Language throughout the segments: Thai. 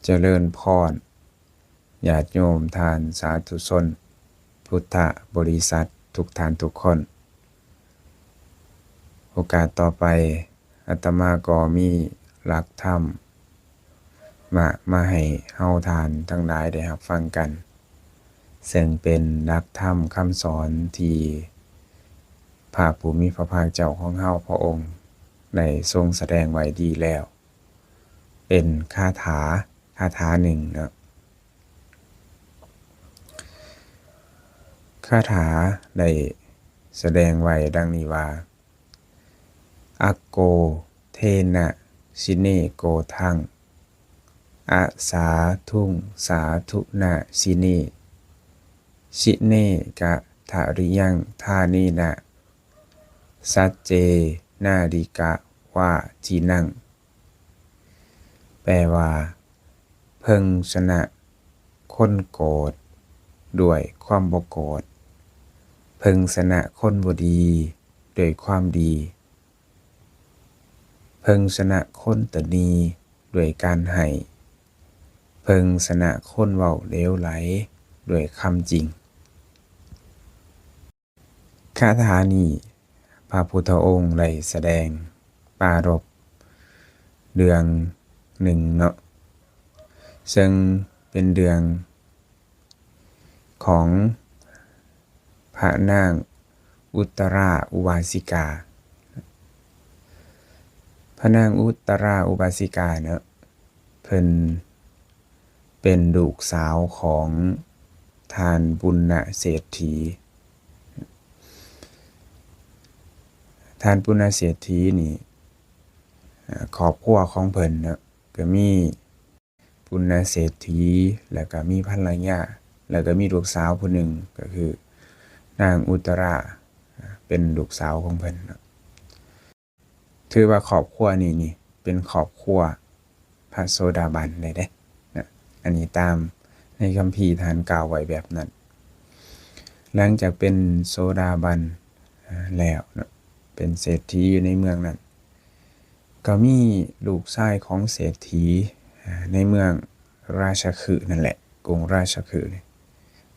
เจริญพรญาติโยมทานสาธุชนพุทธบริษัททุกท่านทุกคนโอกาสต่อไปอาตมาก็มีหลักธรรมมาให้เฮาทานทั้งหลายได้รับฟังกันซึ่งเป็นหลักธรรมคำสอนที่พระผู้มีพระภาคเจ้าของเฮาพระองค์ได้ทรงแสดงไว้ดีแล้วเป็นคาถาหนึ่งนะคาถาได้แสดงไว้ดังนี้ว่าอักโกเทนะชิเนโกทังอะสาทุงสาธุนะชิเนชิเนกะทาริยังทานีนะสัจเจนาดิกะวาจีนังแปลว่าเพิ่งชนะคนโกรธด้วยความบ่โกรธเพิ่งชนะคนบ่ดีด้วยความดีเพิ่งชนะคนตนีด้วยการให้เพิ่งชนะคนเว้าเลวไหลด้วยคำจริงคาถานี้พระพุทธองค์ได้แสดงปรารภเรื่องหนึ่งเนาะซึ่งเป็นเรื่องของพระนางอุตราอุบาสิกาพระนางอุตราอุบาสิกาเนาะเพิ่นเป็นลูกสาวของทานปุณณเศรษฐีทานปุณณเศรษฐีนี่ครอบครัวของเพิ่นเนาะก็มีปุณณเศรษฐีแล้วก็มีภรรยาแล้วก็มีลูกสาวผู้หนึ่งก็คือนางอุตราเป็นลูกสาวของเพิ่นเนาะถือว่าครอบครัวนี่เป็นครอบครัวพระโสดาบันเลยเด้นะอันนี้ตามในคัมภีร์ท่านกล่าวไว้แบบนั้นหลังจากเป็นโสดาบันแล้วเนาะเป็นเศรษฐีอยู่ในเมืองนั้นก็มีลูกชายของเศรษฐีในเมืองราชคฤห์นั่นแหละกรุงราชคฤห์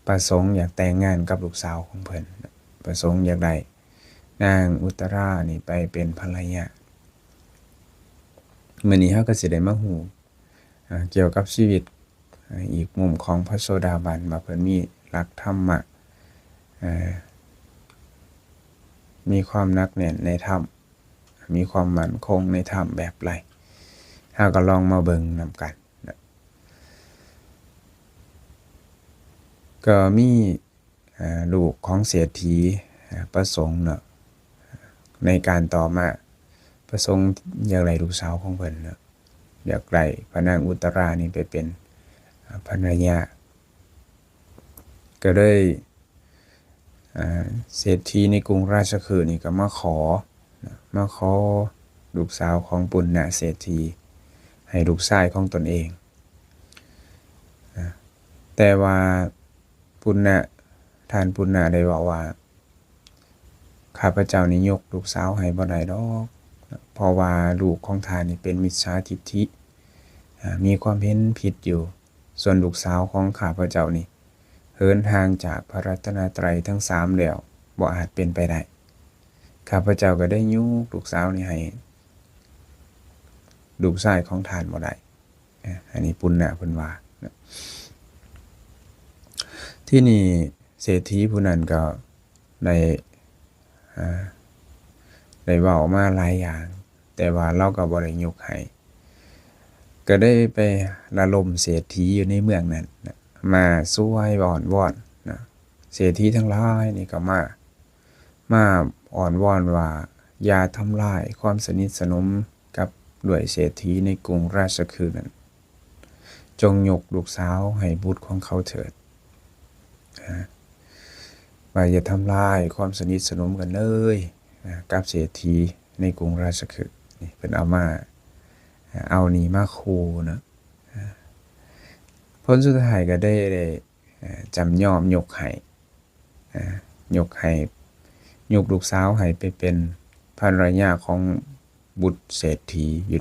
ประสงค์อยากแต่งงานกับลูกสาวของเพิ่นประสงค์อยากได้นางอุตรานี่ไปเป็นภรรยามื้อนี้เฮาก็สิได้มาฮู้เกี่ยวกับชีวิตอีกมุมของพระโสดาบันว่าเพิ่นมีหลักธรรมะมีความหนักแน่นในธรรมมีความมั่นคงในธรรมแบบไรเฮาก็ลองมาเบิ่งนำกันนะก็มีลูกของเศรษฐีประสงค์เนาะในการต่อมาประสงค์อยากได้ลูกสาวของเพิ่นเนาะอยากได้พระนางอุตรานี่ไปเป็นภรรยาก็เลยเศรษฐีในกรุงราชคฤห์นี่ก็มาขอลูกสาวของปุณณเศรษฐีให้ลูกชายของตนเองแต่ว่าท่านปุณณะได้บอกว่าข้าพเจ้านี่ยกลูกสาวให้บ่ได้ดอกเพราะว่าลูกของท่านนี่เป็นมิจฉาทิฏฐิมีความเห็นผิดอยู่ส่วนลูกสาวของข้าพเจ้านี่เหินทางจากพระรัตนตรัยทั้ง3แล้วบ่อาจเป็นไปได้ข้าพเจ้าก็ได้ยุลูกสาวนี่ให้ลูกชายของท่านบ่ได้อันนี้ปุณณะเพิ่นว่าที่นี่เศรษฐีผู้นั้นก็ได้เว้ามาหลายอย่างแต่ว่าเราก็บ่ได้ยกให้ก็ได้ไประลมเศรษฐีอยู่ในเมืองนั้นมาช่วยอ้อนวอนนะเศรษฐีทั้งหลายนี่ก็มาอ้อนวอนว่าอย่าทำลายความสนิทสนมกับด้วยเศรษฐีในกรุงราชคฤห์นั้นจงยกลูกสาวให้บุตรของเขาเถิดว่าอย่าทำลายความสนิทสนมกันเลยกับเศรษฐีในกรุงราชคฤห์นี่เพิ่นเอานี่มาคูนะผลสุดท้ายก็ได้จำยอมยกลูกสาวให้ไปเป็นภรรยาของบุตรเศรษฐีอยู่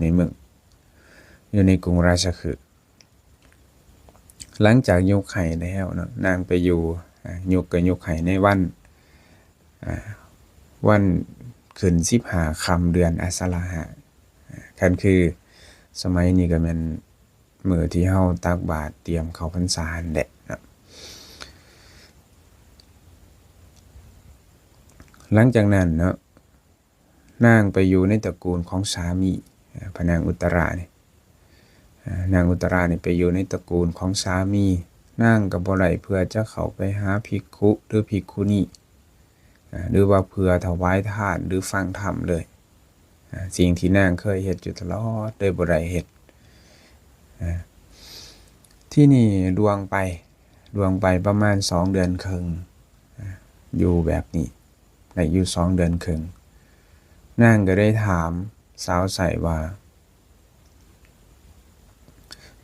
ในกรุงราชคฤห์ หลังจากยกไข่แล้วเนาะนางไปอยู่ยกก็ยกไข่ในวันขึ้น15ค่ำเดือนอาสาฬหะคันคือสมัยนี้ก็แม่นมื้อที่เฮาตักบาตรเตรียมเข้าพรรษานั่นแหละเนาะหลังจากนั้นเนาะนางไปอยู่ในตระกูลของสามีพระนางอุตรานี่นางอุตรานี่ไปอยู่ในตระกูลของสามีนางก็บ่ได้เพื่อจะเข้าไปหาภิกขุหรือภิกขุณีหรือว่าเพื่อถวายทานหรือฟังธรรมเลยสิ่งที่นางเคยเฮ็ดอยู่ตลอดได้บ่ได้เฮ็ดที่นี่ดวงไปประมาณ2 เดือนครึ่งอยู่แบบนี้ได้อยู่2 เดือนครึ่งนางก็ได้ถามสาวใส่ว่า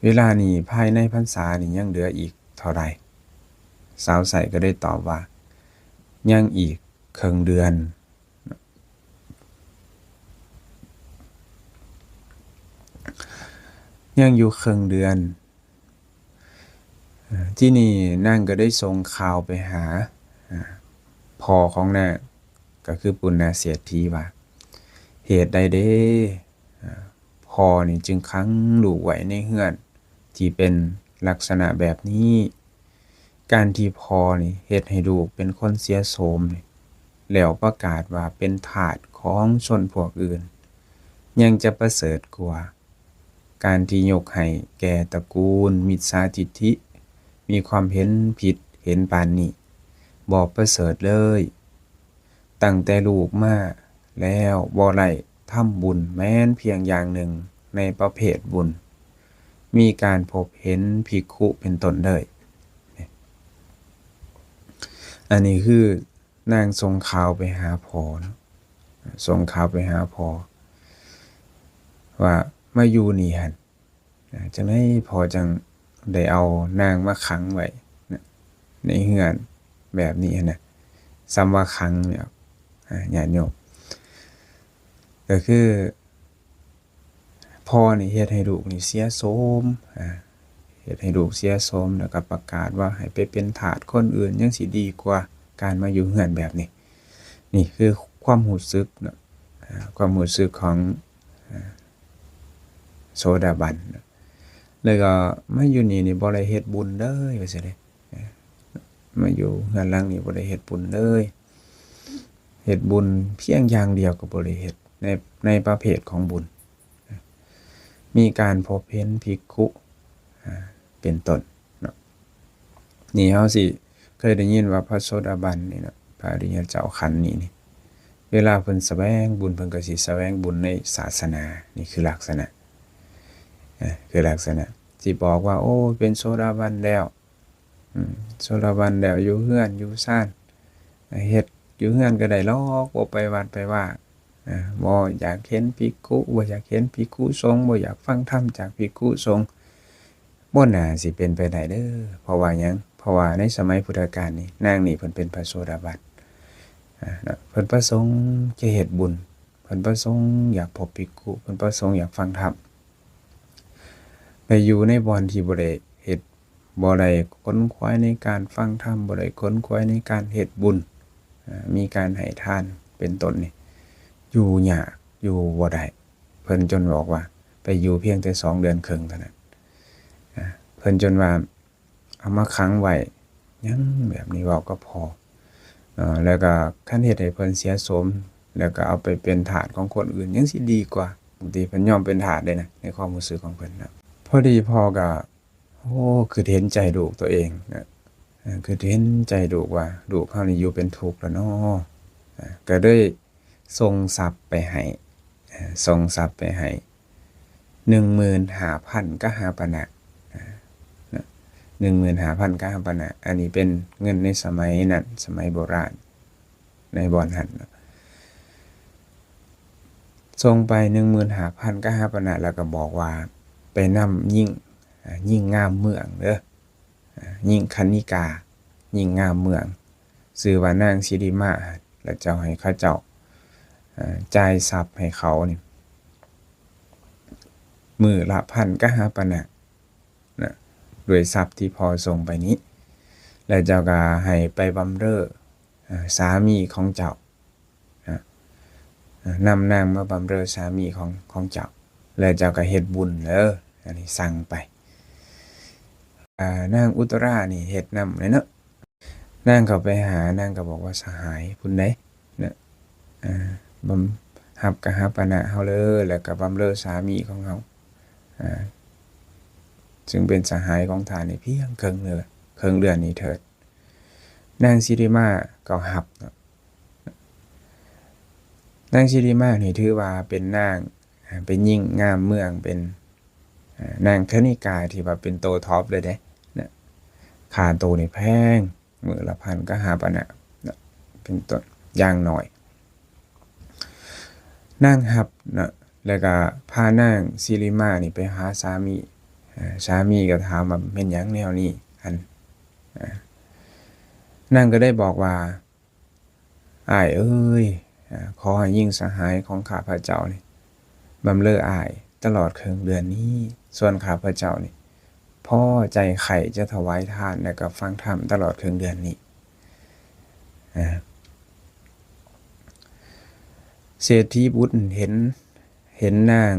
เวลานี้ภายในพรรษานี่ยังเหลืออีกเท่าใดสาวใส่ก็ได้ตอบว่ายังอีกครึ่งเดือนยังอยู่ครึ่งเดือนที่นี่นางก็ได้ส่งข่าวไปหาพ่อของนางก็คือปุณณเศรษฐีว่าเหตุใดเด้พ่อนี่จึงขังลูกไว้ในเรือนที่เป็นลักษณะแบบนี้การที่พ่อนี่เฮ็ดให้ลูกเป็นคนเสียโสมนี่แล้วประกาศว่าเป็นทาสของชนพวกอื่นยังจะประเสริฐกว่าการที่ยกให้แก่ตระกูลมิจฉาทิฏฐิมีความเห็นผิดเห็นปานนี้บ่ประเสริฐเลยตั้งแต่ลูกมาแล้วบ่ได้ทำบุญแม้นเพียงอย่างหนึ่งในประเภทบุญมีการพบเห็นภิกขุเป็นต้นเลยอันนี้คือนางส่งข่าวไปหาพ่อส่งข่าวไปหาพ่อว่ามาอยู่นี่หั่นจังได๋พ่อจังได้เอานางมาขังไว้ในเรือนแบบนี้น่ะซ้ำว่าขังเนี่ยญาติโยมก็คือพ่อนี่เฮ็ดให้ลูกนี่เสียโสมเฮ็ดให้ลูกเสียโสมแล้วก็ประกาศว่าให้ไปเป็นทาสคนอื่นยังสิดีกว่าการมาอยู่เรือนแบบนี้นี่คือความรู้สึกเนาะความรู้สึกของโสดาบันแล้วก็มาอยู่นี่บ่ได้เฮ็ดบุญเลยว่าซั่นเด้มาอยู่เรือนหลังนี้บ่ได้เฮ็ดบุญเลยเฮ็ดบุญเพียงอย่างเดียวก็บ่ได้เฮ็ดในประเภทของบุญมีการพบเห็นภิกขุเป็นต้นเนาะนี่เฮาสิเคยได้ยินว่าพระโสดาบันนี่เนาะพระอริยเจ้าขันธ์นี่เวลาเพิ่นแสวงบุญเพิ่นก็สิแสวงบุญในศาสนานี่คือลักษณะคือลักษณะที่บอกว่าโอ้เป็นโสดาบันแล้วโสดาบันแล้วอยู่เรือนอยู่ซ่านเฮ็ดอยู่เรือนก็ได้หรอกบ่ไปวัดไปว่าบ่อยากเห็นภิกขุบ่อยากเห็นภิกขุสงฆ์บ่อยากฟังธรรมจากภิกขุสงฆ์บ่น่าสิเป็นไปได้เด้อเพราะว่าหยังเพราะว่าในสมัยพุทธกาลนี่นางนี่เพิ่นเป็นพระโสดาบันเพิ่นประสงค์จะเฮ็ดบุญเพิ่นประสงค์อยากพบภิกขุเพิ่นประสงค์อยากฟังธรรมไปอยู่ในบ่อนที่บ่ได้เฮ็ดบ่ได้ค้นคว้าในการฟังธรรมบ่ได้ค้นคว้าในการเฮ็ดบุญมีการให้ทานเป็นต้นนี่อยู่ยากอยู่บ่ได้เพิ่นจนบอกว่าไปอยู่เพียงแต่2 เดือนครึ่งเท่านั้นเพิ่นจนว่าเอามาขังไว้ยังแบบนี้เว้าก็พอแล้วก็คันเฮ็ดให้เพิ่นเสียโสมแล้วก็เอาไปเป็นทาสของคนอื่นยังสิดีกว่าบางทีเพิ่นยอมเป็นทาสได้นะในความรู้สึกของเพิ่นนะพอดีพ่อก็โอ้คือเห็นใจลูกตัวเองนะคือเห็นใจลูกว่าลูกเฮานี่อยู่เป็นทุกข์แล้วเนาะก็เลยส่งทรัพย์ไปให้ส่งทรัพย์ไปให้ 15,000 กหาปณะ15,000 กหาปณะอันนี้เป็นเงินในสมัยนั้นสมัยโบราณในบ่อนหั่นส่งไป 15,000 กหาปณะแล้วก็บอกว่าไปนำยิ่งงามเมืองเด้อยิ่งคณิกายิ่งงามเมืองชื่อว่านางสิริมาแล้วเจ้าให้เขาเจ้าจ่ายทรัพย์ให้เขานี่มื้อละ 1,000 กหาปณะนะ ด้วยทรัพย์ที่พอส่งไปนี้แล้วเจ้าก็ให้ไปบำเรอสามีของเจ้านำนางมาบำเรอสามีของเจ้าแล้วเจ้าก็เฮ็ดบุญอันนี้สั่งไปนางอุตรานี่เฮ็ดนำเลยเนาะนางเข้าไปหานางก็บอกว่าสหายพุ่นใดนะบำรับกะหับปะนะเฮาเลยแล้วก็บำเรอสามีของเฮาซึ่งเป็นสหายของท่านนี่เพียงครึ่งเดือนนี้เถิดนางสิริมาก็รับเนาะนางสิริมานี่ถือว่าเป็นนางเป็นหญิงงามเมืองเป็นนางคณิกาที่ว่าเป็นโตท็อปเลยเด้นะค่าโตนี่แพงมื้อละพันก็หาปะนะเป็นต้นอย่างน้อยนางรับนะแล้วก็พานางสิริมานี่ไปหาสามีก็ถามว่าแม่นหยังแนวนี้นางก็ได้บอกว่าอ้ายเอ้ยขอให้ยิ่งสหายของข้าพเจ้านี่บำเรออ้ายตลอดครึ่งเดือนนี้ส่วนข้าพเจ้านี่พอใจไข่จะถวายทานและก็ฟังธรรมตลอดครึ่งเดือนนี้เศรษฐีบุตรเห็นนาง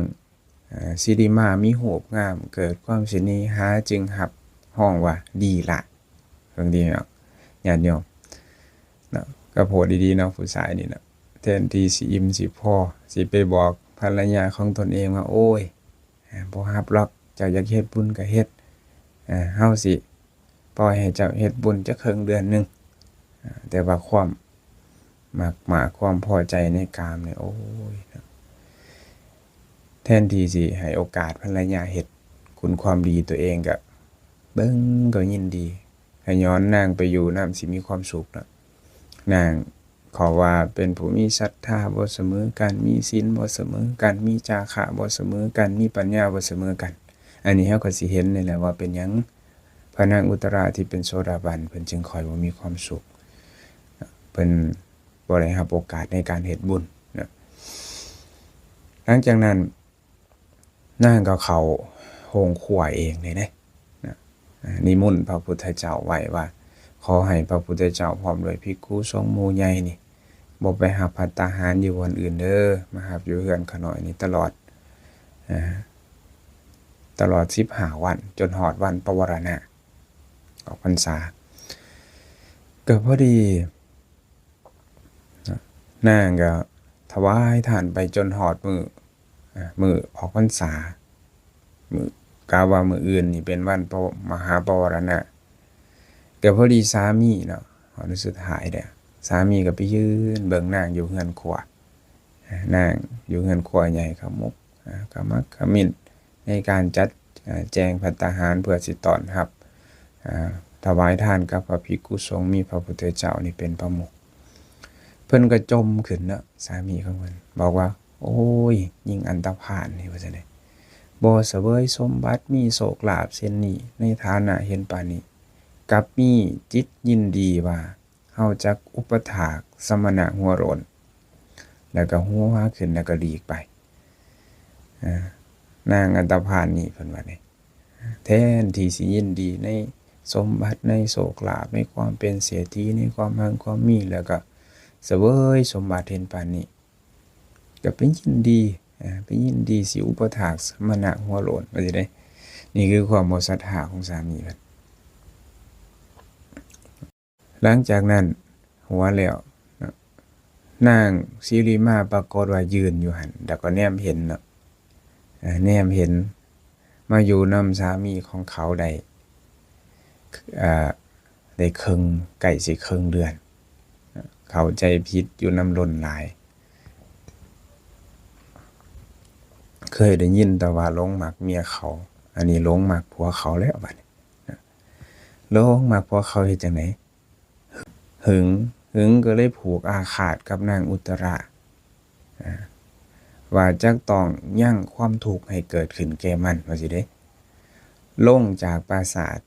สิริมามีรูปงามเกิดความสินีหาจึงรับห้องว่าดีละเพิ่นดีเนาะญาติโยมเนาะก็โพดดีๆเนาะผู้ชายนี่เนาะแทนที่สิอิ่มสิพอสิไปบอกภรรยาของตนเองว่าโอ้ยบ่รับหรอกเจ้าอยากเฮ็ดบุญก็เฮ็ดเฮาสิปล่อยให้เจ้าเฮ็ดบุญจักครึ่งเดือนนึงแต่ว่าความมากความพอใจในกามนี่โอ้ยแทนที่สิให้โอกาสภรรยาเฮ็ดคุณความดีตัวเองก็เบิ่งก็ยินดีให้ย้อนนางไปอยู่นำสิมีความสุขเนาะนางขอว่าเป็นผู้มีศรัทธาบ่เสมอกันมีศีลบ่เสมอกันมีจาคะบ่เสมอกันมีปัญญาบ่เสมอกันอันนี้เฮาก็สิเห็นนี่แหละว่าเป็นหยังพระนางอุตราที่เป็นโสดาบันเพิ่นจึงค่อยบ่มีความสุขเพิ่นบ่ได้รับโอกาสในการเฮ็ดบุญนะหลังจากนั้นนางก็เข้าโรงครัวเองเลยนะนิมนต์พระพุทธเจ้าไว้ว่าขอให้พระพุทธเจ้าพร้อมด้วยภิกขุสงฆ์หมู่ใหญ่นี่บ่ไปรับภัตตาหารอยู่วันอื่นเด้อมารับอยู่เรือนขาน้อยนี่ตลอด15วันจนฮอดวันปวารณะออกพรรษาก็พอดีนางก็ถวายทานไปจนฮอดมื้อออกพรรษามื้อกะว่ามื้ออื่นนี่เป็นวันมหาปวารณะก็พอดีสามีเนาะวันสุดท้ายเด้อสามีก็ไปยืนเบิ่งนางอยู่เรือนครัวนางอยู่เรือนครัวใหญ่ขมุกขมักเขมิ้นในการจัดแจงภัตตาหารเพื่อสิต้อนรับถวายทานกับพระภิกขุสงฆ์มีพระพุทธเจ้านี่เป็นประมุขเพิ่นก็จมขึ้นเนาะสามีของเพิ่นบอกว่าโอ้ยยิ่งอันตพาลนี่ว่าซั่นเด้บ่เสวยสมบัติมีโศกลาภเช่นนี้ในฐานะเห็นปานนี้กับมีจิตยินดีว่าเฮาจักอุปถากสมณะหัวโรนแล้วก็หัวหาขึ้นแล้วก็หลีกไปนางอันตพาลนี่เพิ่นว่านี่แทนที่สิยินดีในสมบัติในโศกลาภในความเป็นเศรษฐีในความมั่งความมีแล้วก็เสวยสมบัติเห็นปานนี้ก็เป็นยินดีสิอุปถากสมณะหัวโลนว่าสิได้นี่คือความบ่ศรัทธาของสามีเพิ่นหลังจากนั้นหัวแล้วนางสิริมาปรากฏว่ายืนอยู่หั่นแล้วก็แนมเห็นเนาะแนมเห็นมาอยู่นำสามีของเขาได้ครึ่งใกล้สิครึ่งเดือนเข้าใจผิดอยู่นำล้นหลายเคยได้ยินแต่ว่าหลงมักเมียเขาอันนี้หลงมักผัวเขาแล้วบัดนี้หลงมักผัวเขาเฮ็ดจังได๋หึงก็เลยผูกอาฆาตกับนางอุตราว่าจักต้องยั้งความทุกข์ให้เกิดขึ้นแก่มันว่าสิเด้ลงจากปราสาท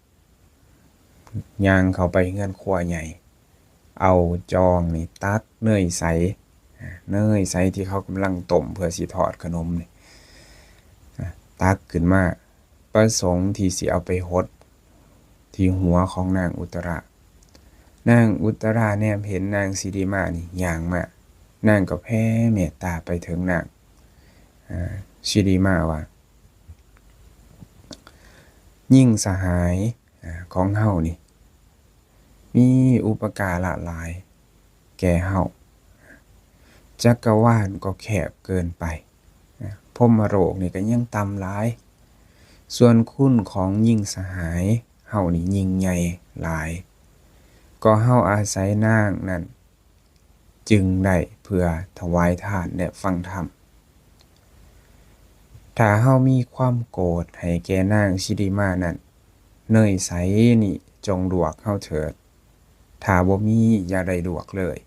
ย่างเข้าไปเรือนครัวใหญ่เอาจองนี่ตักเนยใสที่เขากำลังต้มเพื่อสิทอดขนมนี่ตักขึ้นมาประสงค์ที่สิเอาไปหด ที่หัวของนางอุตรานางอุตราแนมเห็นนางสิริมานี่ย่างมานางก็แผ่เมตตาไปถึงนางสิริมาว่ายิ่งสหายของเฮานี่มีอุปการะหลายแก่เฮาจักรวาลก็แคบเกินไปพรหมโลกนี่ก็ยังต่ำหลายส่วนคุณของยิ่งสหายเฮานี่ยิ่งใหญ่หลายก็เฮาอาศัยนางนั้นจึงได้เพื่อถวายทานและฟังธรรมถ้าเฮามีความโกรธให้แก่นางสิริมานั้นเนยใสนี่จงลวกเฮาเถิดถ้าบ่มีอย่าได้ลวกเลย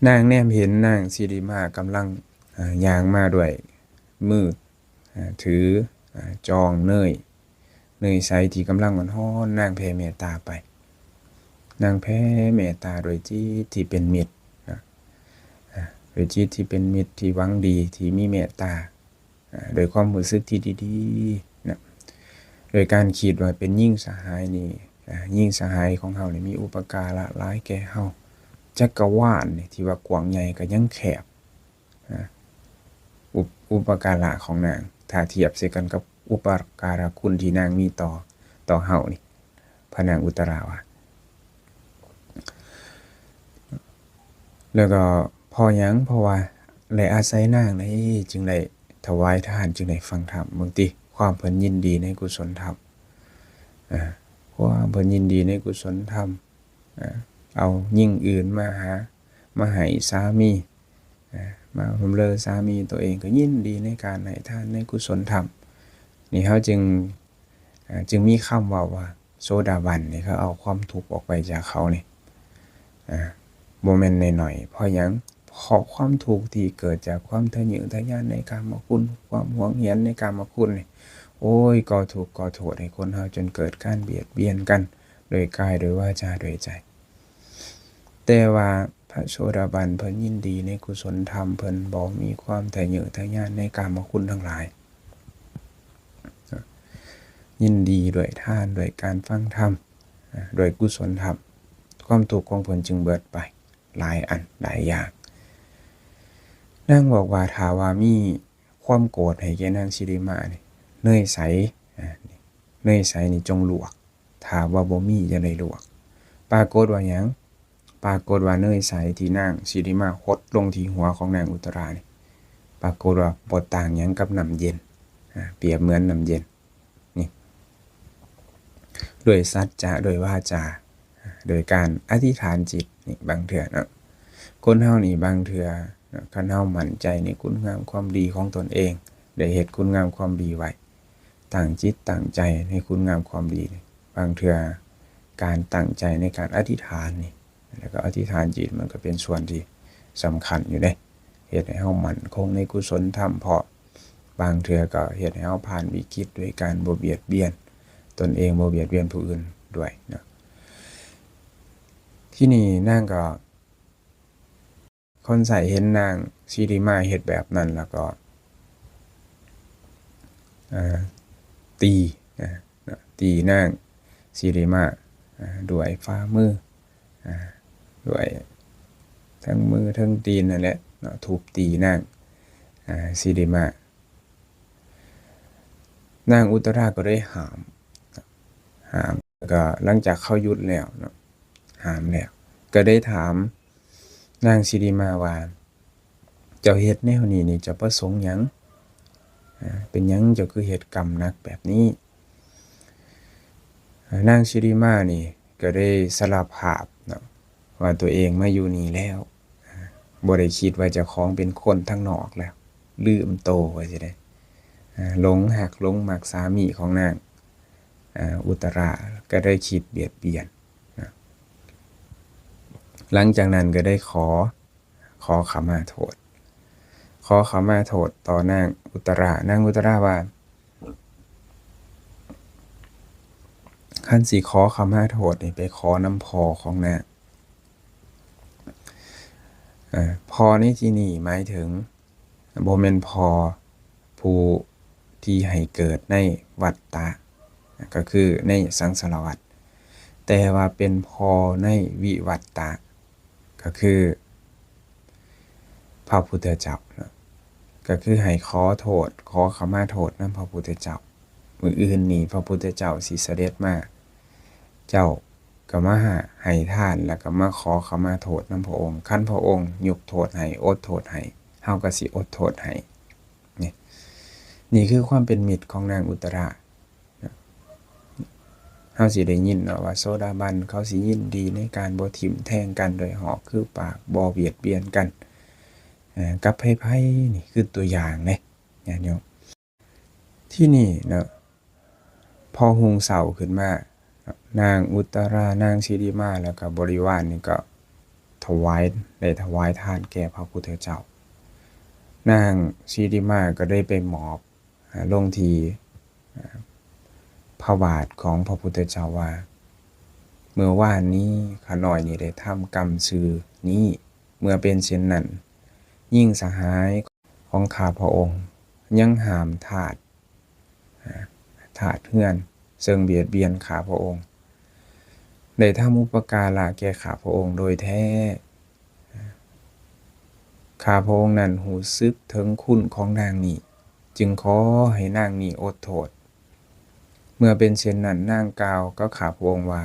นางแนมเห็นนางสิริมากำลังย่างมาด้วยมือถือจองเนยใสที่กำลังร้อนนางแผ่เมตตาไปนางแผ่เมตตาโดยจิตที่เป็นมิตรโดยจิตที่เป็นมิตรที่หวังดีที่มีเมตตาโดยความรู้สึกที่ดีๆนะโดยการคิดว่าเป็นยิ่งสหายนี่ยิ่งสหายของเฮานี่มีอุปการะหลายแก่เฮาจักรวาลนี่ที่ว่ากว้างใหญ่ก็ยังแคบอุปการะของนางถ้าเทียบใส่กันกับอุปการะคุณที่นางมีต่อเฮานี่พระนางอุตราว่าแล้วก็พอหยังเพราะว่าได้อาศัยนางนี้จึงได้ถวายทานจึงได้ฟังธรรมบางทีความเพิ่นยินดีในกุศลธรรมความเพิ่นยินดีในกุศลธรรมเอายิ่งอื่นมาให้สามีมาบำเรอสามีตัวเองก็ยินดีในการให้ทานในกุศลธรรมนี่เขาจึงมีคำว่าโซดาบันนี่เขาเอาความทุกข์ออกไปจากเขานี่บ่แม่นน้อยๆเพราะหยังเพราะความทุกข์ที่เกิดจากความทะเยอทะยานในกามคุณความหวงแหนในกามคุณนี่โอ้ยก่อทุกข์ก่อโทษให้คนเฮาจนเกิดการเบียดเบียนกันโดยกายโดยวาจาโดยใจแต่ว่าพระโสดาบันเพิ่นยินดีในกุศลธรรมเพิ่นบ่มีความทะเยอทะยานในกามคุณทั้งหลายยินดีด้วยทานด้วยการฟังธรรมด้วยกุศลธรรมความทุกข์ของเพิ่นจึงเบิดไปหลายอันหลายอย่างนางบอกว่าถ้าว่ามีความโกรธให้แก่นางสิริมานี่เนยใสเนยใสนี่จงลวกถ้าว่าบ่มีจะได้ลวกปรากฏว่าหยังปรากฏว่าเนยใสที่นางสิริมาหดลงที่หัวของนางอุตรานี่ปรากฏว่าบ่ต่างหยังกับน้ำเย็นเปรียบเหมือนน้ำเย็นนี่ด้วยสัจจะโดยวาจาโดยการอธิษฐานจิตนี่บางเทื่อเนาะคนเฮานี่บางเทื่อคันเฮามั่นใจในคุณงามความดีของตนเองได้เฮ็ดคุณงามความดีไว้ตั้งจิตตั้งใจในคุณงามความดีบางเทื่อการตั้งใจในการอธิษฐานนี่แล้วก็อธิษฐานจิตมันก็เป็นส่วนที่สำคัญอยู่เด้เฮ็ดให้เฮามั่นคงในกุศลธรรมเพราะบางเทื่อก็เฮ็ดให้เฮาผ่านวิกฤตด้วยการบ่เบียดเบียนตนเองบ่เบียดเบียนผู้อื่นด้วยเนาะที่นี่นางก็คนใส่เห็นนางสิริมาเฮ็ดแบบนั้นแล้วก็ตีนางสิริมาด้วยฝ่ามือด้วยทั้งมือทั้งตีนนั่นแหละทุบตีนางสิริมานางอุตราก็ได้ห้ามแล้วก็หลังจากเขาหยุดแล้วเนาะห้ามแล้วก็ได้ถามนางสิริมาว่าเจ้าเฮ็ดแนวนี้นี่จะประสงค์หยังเป็นหยังเจ้าคือเฮ็ดกรรมหนักแบบนี้นางสิริมานี่ก็ได้สารภาพเนาะว่าตัวเองมาอยู่นี่แล้วบ่ได้คิดว่าเจ้าของเป็นคนทางนอกแล้วลืมโตว่าสิได้หลงหักหลงมักสามีของนางอุตราก็ได้คิดเบียดเบียนหลังจากนั้นก็ได้ขอขมาโทษต่อนางอุตราว่าคันสิขอขมาโทษนี่ไปขอน้ำพอของนางพอในที่นี้หมายถึงบ่แม่นพอผู้ ที่ให้เกิดในวัฏฏะก็คือในสังสารวัฏแต่ว่าเป็นพอในวิวัฏฏะก็คือพระพุทธเจ้าก็คือให้ขอโทษขอขมาโทษนำพระพุทธเจ้ามื้ออื่นนี้พระพุทธเจ้าสิเสด็จมาเจ้าก็มาให้ทานแล้วก็มาขอขมาโทษนำพระองค์คันพระองค์ยกโทษให้อดโทษให้เฮาก็สิอดโทษให้นี่คือความเป็นมิตรของนางอุตระเฮาสิได้ยินเนาะว่าโสดาบันเขาสิยินดีในการบ่ทิ่มแทงกันโดยหอกคือปากบ่เบียดเบียนกันกับไผๆนี่คือตัวอย่างเด้ญาติโยมที่นี่เนาะพอหุงเสาขึ้นมานางอุตรานางสิริมาแล้วก็บริวารนี่ก็ถวายทานแก่พระพุทธเจ้านางสิริมาก็ได้ไปมอบลงที่พระบาทของพระพุทธเจ้าว่าเมื่อวานนี้ข้าน้อยนี่ได้ทำกรรมซื่อนี้เมื่อเป็นเช่นนั้นยิ่งสหายของข้าพระองค์ยังห้ามทาสเฮือนซึ่งเบียดเบียนข้าพระองค์ได้ทำอุปการะแก่ข้าพระองค์โดยแท้ข้าพระองค์นั้นรู้สึกถึงคุณของนางนี้จึงขอให้นางนี้อดโทษเมื่อเป็นเช่นนั้นนางกล่าวก็ข้าพระองค์ว่า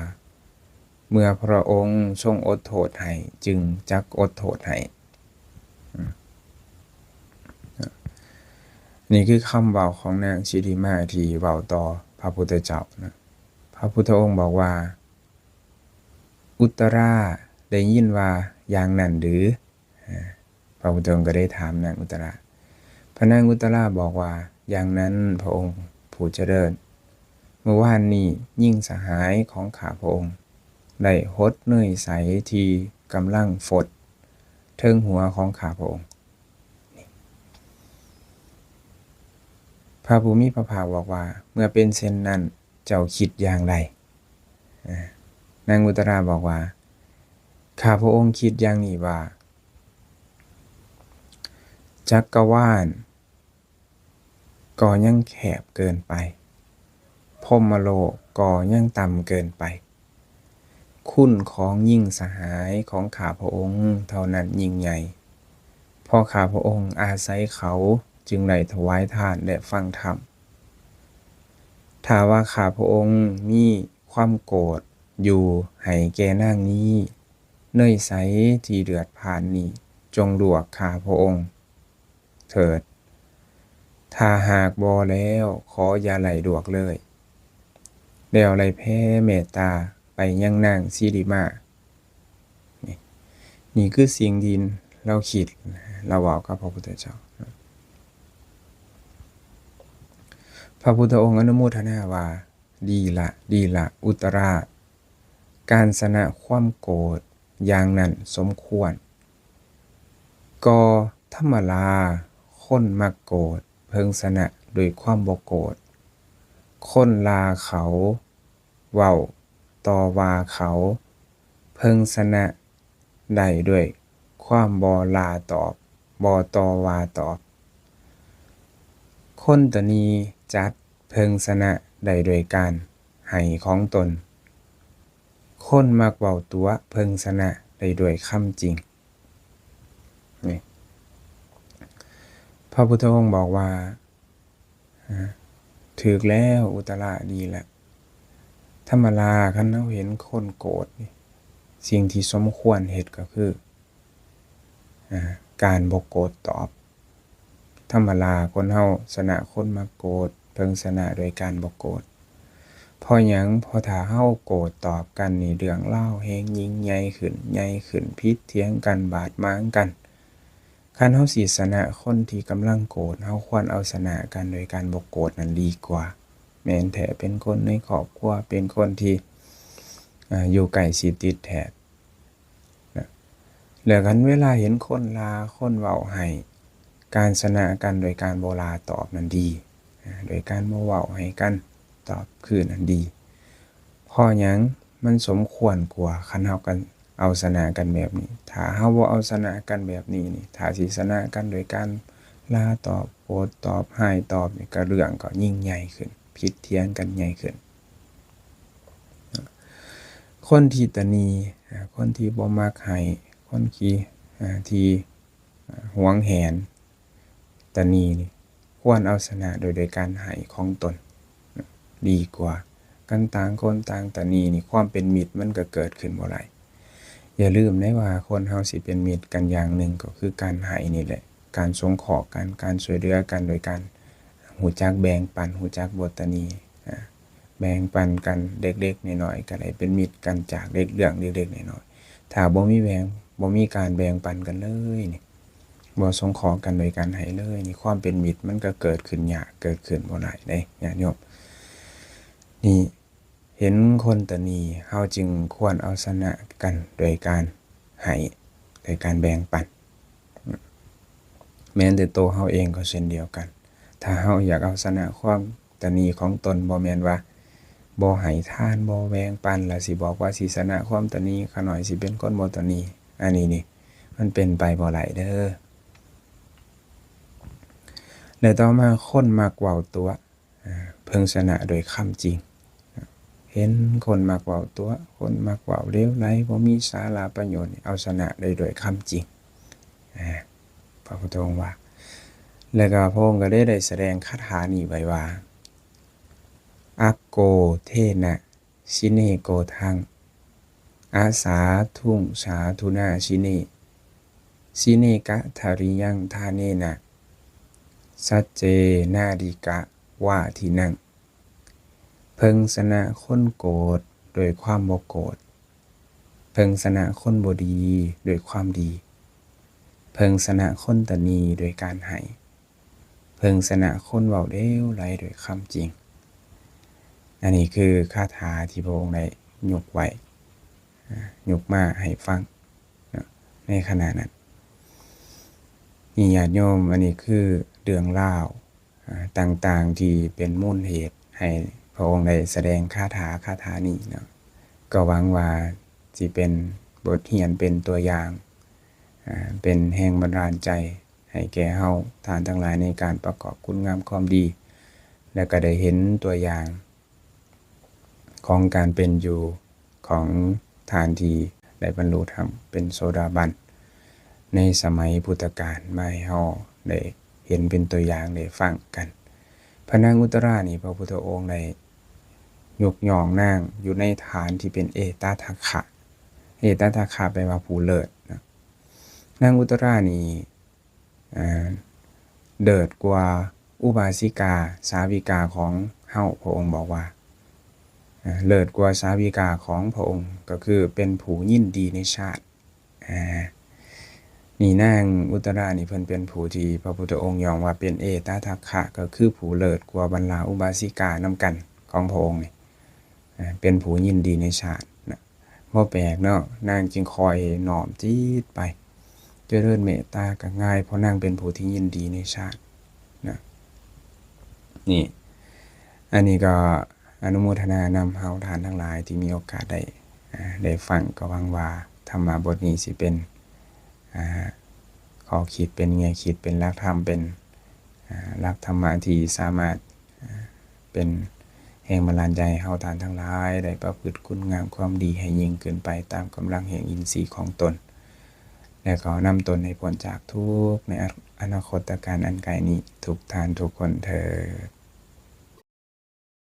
เมื่อพระองค์ทรงอดโทษให้จึงจักอดโทษให้นี่คือคำเว้าของนางสิริมาที่เว้าต่อพระพุทธเจ้านะพระพุทธองค์บอกว่าอุตราได้ยินว่าอย่างนั้นหรือพระพุทธองค์ก็ได้ถามนางอุตราพระนางอุตราบอกว่าอย่างนั้นพระองค์ผู้เจริญเมื่อวานนี้ยิ่งสหายของข้าพระองค์ได้หดเนยใสที่กำลังฝดเทิงหัวของข้าพระองค์พระผู้มีพระภาคบอกว่าเมื่อเป็นเช่นนั้นเจ้าคิดอย่างไรนางอุตราบอกว่าข้าพระองค์คิดอย่างนี้ว่าจักรวาลก็ยังแคบเกินไปพรหมโลกก็ยังต่ำเกินไปคุณของยิ่งสหายของข้าพระองค์เท่านั้นยิ่งใหญ่เพราะข้าพระองค์อาศัยเขาจึงได้ถวายทานและฟังธรรมถ้าว่าข้าพระองค์มีความโกรธอยู่ให้แก่นางนี้เนยใสที่เดือดผ่านนี้จงลวกข้าพระองค์เถิดถ้าหากบ่แล้วขออย่าไหลลวกเลยแล้วไหลแผ่เมตตาไปยังนางสิริมานี่คือสิ่งที่เราคิดเราเว้ากับพระพุทธเจ้าพระพุทธองค์อนุโมทนาว่าดีละอุตราการสนะความโกรธอย่างนั้นสมควรก็ธรรมดาคนมักโกรธเพิ่งสนะโดยความบ่โกรธคนลาเขาเว้าต่อว่าเขาเพิ่งสนะได้ด้วยความบ่ลาตอบบ่ต่อว่าตอบคนตนีจัดเพิ่งสนะได้โดยการให้ของตนคนมักเว้าตัวเพิ่งสนะได้ด้วยคำจริงนี่พระพุทธองค์บอกว่าถูกแล้วอุตระดีแล้วธรรมดาคันเราเห็นคนโกรธนี่สิ่งที่สมควรเฮ็ดก็คือการบ่โกรธตอบธรรมดาคนเฮาสนะคนมาโกรธเพิ่งสนะโดยการบ่โกรธเพราะหยังเพราะถ้าเฮาโกรธตอบกันนี่เรื่องเล่าแฮงยิ่งใหญ่ขึ้นพิษเถียงกันบาดหมางกันคันเฮาสิชนะคนที่กำลังโกรธเฮาควรเอาชนะกันโดยการบ่โกรธนั้นดีกว่าแม้นแท้เป็นคนในครอบครัวเป็นคนที่อยู่ใกล้ชิดติดแท้แล้วกันเวลาเห็นคนลาคนเว้าให้การชนะกันโดยการบ่ลาตอบนั้นดีโดยการบ่เว้าให้กันตอบคืนนั้นดีเพราะหยังมันสมควรกว่าคันเฮากันเอาชนะกันแบบนี้ถ้าเฮาบ่เอาชนะกันแบบนี้นี่ถ้าสิชนะกันโดยการลาตอบ โกรธตอบร้ายตอบนี่ก็เรื่องก็ยิ่งใหญ่ขึ้นผิดเถียงกันใหญ่ขึ้นคนที่ตณีคนที่บ่มักให้คนที่หวงแหนตณีนี่ควรเอาชนะโดยการให้ของตนดีกว่ากันต่างคนต่างตณีนี่ความเป็นมิตรมันก็เกิดขึ้นบ่ได้อย่าลืมนะว่าคนเฮาสิเป็นมิตรกันอย่างหนึ่งก็คือการให้นี่แหละการสงเคราะห์กันการช่วยเหลือกันโดยการรู้จักแบ่งปันรู้จักบ่ตณีแบ่งปันกันเล็กๆน้อยๆก็ได้เป็นมิตรกันจากเรื่องเล็กๆน้อยๆถ้าบ่มีการแบ่งปันกันเลยนี่บ่สงเคราะห์กันโดยการให้เลยนี่ความเป็นมิตรมันก็เกิดขึ้นยากเกิดขึ้นบ่ได้เด้ญาติโยมนี่เห็นคนตณีเฮาจึงควรเอาชนะกันโดยการให้โดยการแบ่งปันแม้แต่ตัวเฮาเองก็เช่นเดียวกันถ้าเฮาอยากเอาชนะความตณีของตนบ่แม่นว่าบ่ให้ทานบ่แบ่งปันแล้วสิบอกว่าสิชนะความตณีขาน้อยสิเป็นคนบ่ตณีอันนี้นี่มันเป็นไปบ่ได้เด้อแล้วต่อมาคนมักเว้าตัวเพิ่งชนะโดยคำจริงเห็นคนมักเว้าตัวคนมักเว้าเลวไหลบ่มีสาระประโยชน์เอาชนะได้โดยคำจริงพระพุทธองค์ว่าแล้วก็พระองค์ก็ได้แสดงคาถานี้ไว้ว่าอักโกเทนะชิเนโกทังอาสาทุ่งสาธุนาชิเนกะทาริยังทาเนนะสัจเจนาดิกะว่าที่นั่งเพิ่งชนะคนโกรธโดยความบ่โกรธเพิ่งชนะคนบ่ดีโดยความดีเพิ่งชนะคนตณีโดยการให้เพิ่งชนะคนเว้าเลวไหลโดยคำจริงอันนี้คือคาถาที่พระองค์ได้ยกไว้ยกมาให้ฟังในขณะนั้นนี่ญาติโยมอันนี้คือเรื่องราวต่างๆที่เป็นมูลเหตุให้พระองค์ได้แสดงคาถานี้เนาะก็หวังว่าสิเป็นบทเรียนเป็นตัวอย่างเป็นแรงบันดาลใจให้แก่เฮาท่านทั้งหลายในการประกอบคุณงามความดีและก็ได้เห็นตัวอย่างของการเป็นอยู่ของท่านที่ได้บรรลุธรรมเป็นโสดาบันในสมัยพุทธกาลมาให้เฮาได้เห็นเป็นตัวอย่างได้ฟังกันพระนางอุตรานี่พระพุทธองค์ได้ยกย่องนางอยู่ในฐานที่เป็นเอตทัคคะแปลว่าผู้เลิศนะนางอุตรานี่เลิศกว่าอุบาสิกาสาวิกาของเฮาพระองค์บอกว่าเลิศกว่าสาวิกาของพระองค์ก็คือเป็นผู้ยินดีในชาตินี่นางอุตรานี่เพิ่นเป็นผู้ที่พระพุทธองค์ยอมว่าเป็นเอตทัคคะก็คือผู้เลิศกว่าบรรดาอุบาสิกานำกันของพระองค์นี่เป็นผู้ยินดีในชาตินะบ่แปลกเนาะนางจึงคอยน้อมจิตไปเจริญเมตตาก็ง่ายเพราะนางเป็นผู้ที่ยินดีในชาตินะนี่อันนี้ก็อนุโมทนานำเฮาทานทั้งหลายที่มีโอกาสได้ฟังก็หวังว่าธรรมบทนี้สิเป็นข้อคิดเป็นแง่คิดเป็นหลักธรรมเป็นหลักธรรมะที่สามารถเป็นแรงบันดาลใจให้เฮาทานทั้งหลายได้ประพฤติคุณงามความดีให้ยิ่งขึ้นไปตามกำลังแห่งอินทรีย์ของตนและขอนำตนให้พ้นจากทุกข์ในอนาคตการอันไกลนี้ทุกท่านทุกคนเถิด